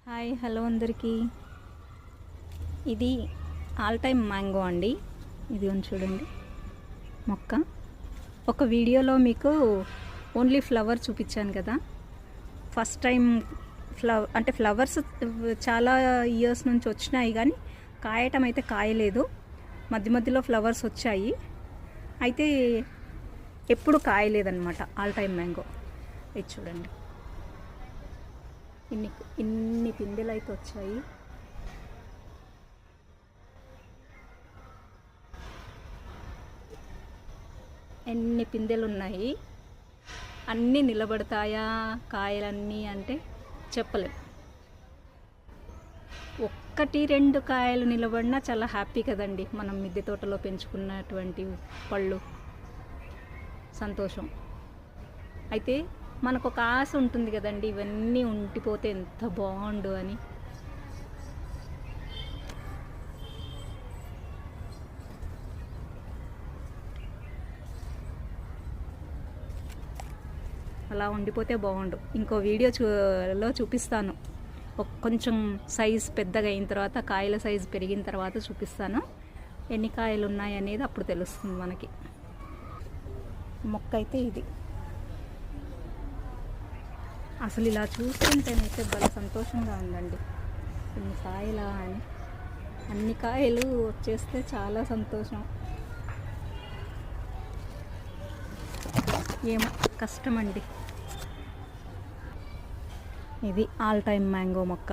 Hi hello అందరికీ. ఇది all time mango అండి. ఇది చూడండి మొక్క. ఒక వీడియోలో మీకు ఓన్లీ ఫ్లవర్ చూపించాను కదా. ఫస్ట్ టైం ఫ్లవర్స్ చాలా ఇయర్స్ నుంచి వచ్చినాయి కానీ కాయటం అయితే కాయలేదు. మధ్య మధ్యలో ఫ్లవర్స్ వచ్చాయి, అయితే ఎప్పుడు కాయలేదన్నమాట ఆల్ టైమ్ మ్యాంగో. ఇది చూడండి, ఇన్ని పిందెలు అయితే వచ్చాయి. ఎన్ని పిందెలు ఉన్నాయి, అన్నీ నిలబడతాయా కాయలన్నీ అంటే చెప్పలేం. ఒక్కటి రెండు కాయలు నిలబడినా చాలా హ్యాపీ కదండి. మనం మిద్దె తోటలో పెంచుకున్నటువంటి పళ్ళు, సంతోషం. అయితే మనకు ఒక ఆశ ఉంటుంది కదండి, ఇవన్నీ ఉండిపోతే ఎంత బాగుండు అని. అలా ఉండిపోతే బాగుండు. ఇంకో వీడియోలో చూపిస్తాను. కొంచెం సైజ్ పెద్దగా అయిన తర్వాత, కాయల సైజు పెరిగిన తర్వాత చూపిస్తాను. ఎన్ని కాయలు ఉన్నాయి అనేది అప్పుడు తెలుస్తుంది మనకి. మొక్క అయితే ఇది. అసలు ఇలా చూస్తుంటేనైతే భలే సంతోషంగా ఉందండి. ఇన్ని కాయలా అని, అన్ని కాయలు వచ్చేస్తే చాలా సంతోషం. ఏమో కష్టమండి. ఇది ఆల్ టైమ్ మ్యాంగో మొక్క.